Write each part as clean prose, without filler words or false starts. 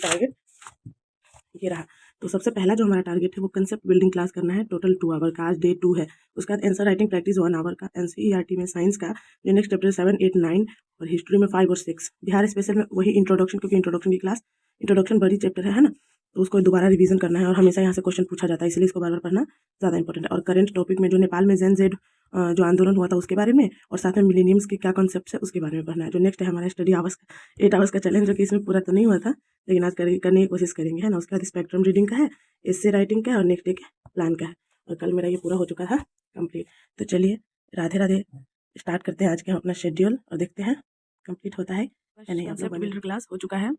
Target ये रहा। तो सबसे पहला जो हमारा टारगेट है वो कंसेप्ट बिल्डिंग क्लास करना है, टोटल 2 आवर का, आज डे 2 है। उसके बाद आंसर राइटिंग प्रैक्टिस 1 आवर का, एनसीईआरटी में साइंस का जो नेक्स्ट चैप्टर 7, 8, 9 और हिस्ट्री में 5 और 6। बिहार स्पेशल में वही इंट्रोडक्शन, क्योंकि इंट्रोडक्शन की क्लास, इंट्रोडक्शन बड़ी चैप्टर है ना, तो उसको दोबारा रिवीजन करना है और हमेशा यहाँ से क्वेश्चन पूछा जाता है, इसलिए इसको बार बार पढ़ना ज़्यादा इंपॉर्टेंट है। और करंट टॉपिक में जो नेपाल में जेन जेड जो आंदोलन हुआ था उसके बारे में, और साथ में मिलेनियम्स के क्या कॉन्सेप्ट है उसके बारे में पढ़ना है। जो नेक्स्ट है हमारा स्टडी आवर्स का 8 आवर्स का चैलेंज, जो कि इसमें पूरा तो नहीं हुआ था लेकिन आज करने की कोशिश करेंगे, है ना। उसके बाद स्पेक्ट्रम रीडिंग का है, एस्से राइटिंग का है और नेक्स्ट डे के प्लान का है। और कल मेरा ये पूरा हो चुका था कंप्लीट। तो चलिए राधे राधे, स्टार्ट करते हैं आज के हम अपना शेड्यूल और देखते हैं कंप्लीट होता है या नहीं। आप लोग बिल्डर क्लास हो चुका है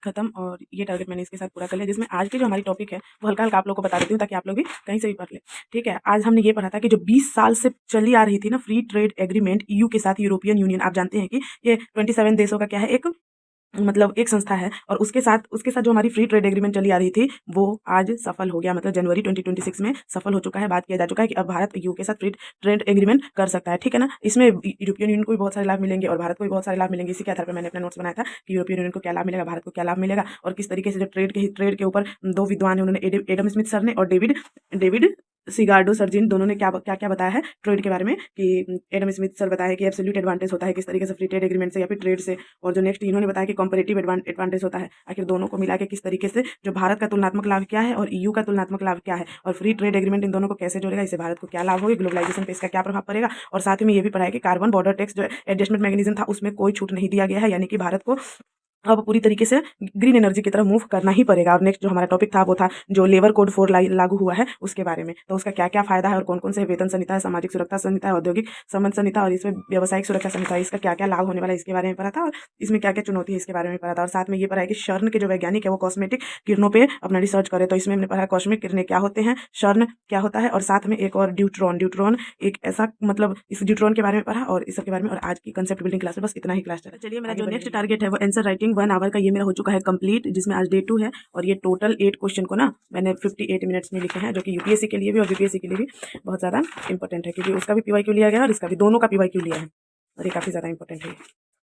खत्म, और ये टारगेट मैंने इसके साथ पूरा कर लिया, जिसमें आज की जो हमारी टॉपिक है वो हल्का हल्का आप लोगों को बता देती हूँ ताकि आप लोग भी कहीं से भी पढ़ ले। ठीक है, आज हमने ये पढ़ा था कि जो 20 साल से चली आ रही थी ना फ्री ट्रेड एग्रीमेंट ईयू के साथ, यूरोपियन यूनियन, आप जानते हैं कि ये 27 देशों का क्या है, एक मतलब एक संस्था है, और उसके साथ जो हमारी फ्री ट्रेड एग्रीमेंट चली आ रही थी वो आज सफल हो गया, मतलब जनवरी 2026 में सफल हो चुका है। बात किया जा चुका है कि अब भारत ईयू के साथ फ्री ट्रेड एग्रीमेंट कर सकता है। ठीक है ना, इसमें यूरोपियन यूनियन को भी बहुत सारे लाभ मिलेंगे और भारत को भी बहुत सारे लाभ मिलेंगे। इसी के आधार पर मैंने अपना नोट्स बनाया था कि यूरोपियन यूनियन को क्या लाभ मिलेगा, भारत को क्या लाभ मिलेगा, और किस तरीके से जो ट्रेड के ऊपर दो विद्वान है, उन्होंने एडम स्मिथ सर ने और डेविड सिगार्डो सर्जिन दोनों ने क्या बताया है ट्रेड के बारे में, कि एडम स्मिथ सर बताया कि एब्सोल्यूट एडवांटेज होता है किस तरीके से फ्री ट्रेड एग्रीमेंट से या फिर ट्रेड से, और जो नेक्स्ट इन्होंने बताया कि कॉम्परेटिव एडवांटेज होता है। आखिर दोनों को मिला के किस तरीके से जो भारत का तुलनात्मक लाभ क्या है और ईयू का तुलनात्मक लाभ क्या है, और फ्री ट्रेड एग्रीमेंट इन दोनों को कैसे जोड़ेगा, इससे भारत को क्या लाभ होगा, ग्लोबलाइजेशन पे इसका क्या प्रभाव पड़ेगा। और साथ में ये भी पढ़ाया कि कार्बन बॉर्डर टैक्स जो एडजस्टमेंट मैकेनिज्म था उसमें कोई छूट नहीं दिया गया है, यानी कि भारत को अब पूरी तरीके से ग्रीन एनर्जी की तरफ मूव करना ही पड़ेगा। और नेक्स्ट जो हमारा टॉपिक था वो था जो लेबर कोड 4 लागू हुआ है उसके बारे में, तो उसका क्या क्या फायदा है और कौन कौन से वेतन संहिता है, सामाजिक सुरक्षा संहिता है, औद्योगिक संबंध संहिता और इसमें व्यावसायिक सुरक्षा संहिता है, इसका क्या क्या लाभ होने वाला है इसके बारे में पढ़ा था, और इसमें क्या क्या चुनौती है इसके बारे में पढ़ा था। और साथ में ये पढ़ा है कि शर्न के जो वैज्ञानिक है वो कॉस्मेटिक किरणों पर अपना रिसर्च करे, तो इसमें हमने पढ़ा कॉस्मिक किरणें क्या होते हैं, शर्न क्या होता है, और साथ में एक और ड्यूट्रॉन एक ऐसा, मतलब इस ड्यूट्रॉन के बारे में पढ़ा और इस सब के बारे में। और आज की कंसेप्ट बिल्डिंग क्लास में बस इतना ही क्लास चला। चलिए मेरा जो नेक्स्ट टारगेट है वो आंसर राइटिंग 1 आवर का, ये मेरा हो चुका है कंप्लीट, जिसमें आज डे 2 है। और ये टोटल 8 क्वेश्चन को ना मैंने 58 मिनट्स में लिखे हैं, जो कि यूपीएससी के लिए भी और बीपीएससी के लिए भी बहुत ज़्यादा इंपॉर्टेंट है, क्योंकि उसका भी पीवाईक्यू लिया गया है और इसका भी, दोनों का पीवाईक्यू लिया है, और ये काफ़ी ज़्यादा इंपॉर्टेंट है।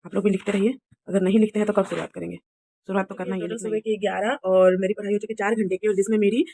आप लोग भी लिखते रहिए, अगर नहीं लिखते हैं तो कब शुरुआत करेंगे, शुरुआत तो करना ही है। सुबह की 11 और मेरी पढ़ाई हो चुकी है 4 घंटे की, और जिसमें मेरी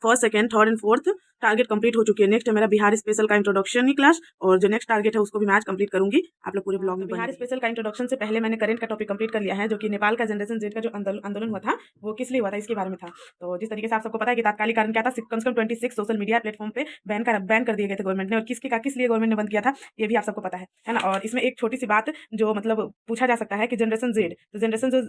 first, second, third and fourth target complete हो चुकी है। नेक्स्ट है मेरा बिहार स्पेशल का इंट्रोडक्शन की क्लास, और जो नेक्स्ट टारगेट है उसको भी मैं आज कंप्लीट करूंगी। आप लोग पूरे ब्लॉग में बिहार स्पेशल का इंट्रोडक्शन से पहले मैंने करंट का टॉपिक कंप्लीट कर लिया है, जो कि नेपाल का जनरेशन जेड का जो आंदोलन हुआ था वो किस लिए हुआ था इसके बारे में था। तो जिस तरीके से आप सबको पता है कि तात्कालिक कारण क्या था, कम से कम 26 सोशल मीडिया प्लेटफॉर्म पे बैन कर दिए गए थे गवर्नमेंट ने, और किस लिए गवर्नमेंट ने बंद किया था ये भी आप सबको पता है ना। और इसमें एक छोटी सी बात जो मतलब पूछा जा सकता है कि जनरेशन जेड, तो जनरेशन जो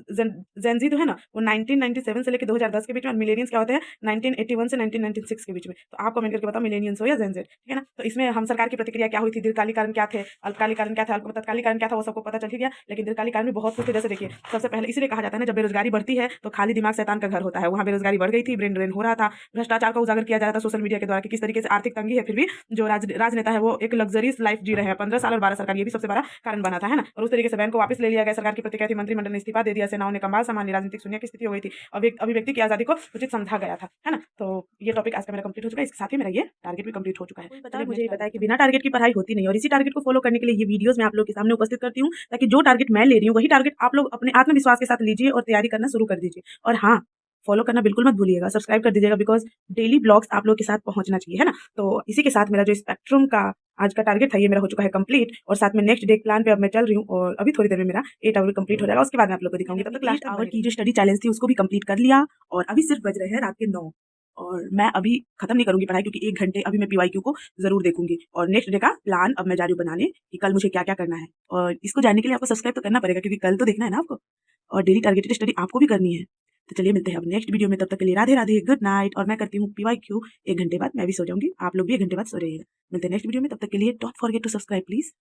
जेनजी जो है ना वो 1997 से लेकर 2010 के बीच में, और मिलेनियंस क्या होते हैं 1981 से 1996 के बीच में। तो आप कमेंट करके बताओ मिलेनियंस हो या जेन जेड, ठीक है ना। तो इसमें हम सरकार की प्रतिक्रिया क्या हुई थी, दीर्घकालिक कारण क्या थे, अल्पकालिक कारण क्या था, तत्कालिक कारण क्या था, वो सबको पता चल ही गया। लेकिन दीर्घकालिक कारण में बहुत कुछ, जैसे देखिए सबसे पहले इसलिए कहा जाता है ना, जब बेरोजगारी बढ़ती है तो खाली दिमाग शैतान का घर होता है, वहाँ बेरोजगारी बढ़ गई थी, ब्रेन ड्रेन हो रहा था, भ्रष्टाचार का उजागर किया जा रहा था सोशल मीडिया के द्वारा कि किस तरीके से आर्थिक तंगी है, फिर भी जो राजनेता है वो एक लग्जरीज लाइफ जी रहे हैं 15 साल और 12 सरकार, ये भी सबसे बड़ा कारण बना था, है ना। और उस तरीके से बैंक को वापस ले लिया गया, सरकार की प्रतिक्रिया थी, मंत्रिमंडल ने इस्तीफा दे दिया, सेनाओं ने कमाल संभाली, राजनीतिक शून्य की स्थिति हो गई थी, अभिव्यक्ति की आजादी को उचित समझा गया था, है ना। तो ये टॉपिक आज का मेरा कंप्लीट हो चुका है, इसके साथ ही मेरा ये टारगेट भी कंप्लीट हो चुका है। मुझे पता है कि बिना टारगेट की पढ़ाई होती नहीं, और इसी टारगेट को फॉलो करने के लिए ये वीडियोस मैं आप लोगों के सामने उपस्थित करती हूँ, ताकि जो टारगेट मैं ले रही हूँ वही टारगेट आप लोग अपने आत्मविश्वास के साथ लीजिए और तैयारी करना शुरू कर दीजिए। और हाँ, फॉलो करना बिल्कुल मत भूलिएगा, सब्सक्राइब कर दीजिएगा, बिकॉज डेली ब्लॉग्स आप लोग के साथ पहुंचना चाहिए, है ना। तो इसी के साथ मेरा जो स्पेक्ट्रम का आज का टारगेट था ये मेरा हो चुका है कंप्लीट, और साथ में नेक्स्ट डे प्लान पे अब मैं चल रही हूँ, और अभी थोड़ी देर में मेरा 8 आवर कंप्लीट हो जाएगा, उसके बाद मैं आप लोग को दिखाऊंगी। तब तक लास्ट आवर की जो स्टडी चैलेंज थी उसको भी कंप्लीट कर लिया, और अभी सिर्फ बज रहे हैं रात के 9, और मैं अभी खत्म नहीं करूंगी पढ़ाई, क्योंकि 1 घंटे अभी मैं पीवाईक्यू को जरूर देखूंगी, और नेक्स्ट डे का प्लान अब मैं जा रही हूँ बनाने कि कल मुझे क्या क्या करना है। और इसको जानने के लिए आपको सब्सक्राइब तो करना पड़ेगा, क्योंकि कल तो देखना है ना आपको, और डेली टारगेटेड स्टडी आपको भी करनी है। तो चलिए मिलते हैं अब नेक्स्ट वीडियो में, तब तक के लिए राधे राधे, गुड नाइट। और मैं करती हूँ पीवाईक्यू 1 घंटे बाद, मैं भी सो जाऊंगी, आप लोग भी 1 घंटे बाद सो रहिएगा। मिलते हैं नेक्स्ट वीडियो में, तब तक के लिए don't forget to subscribe please.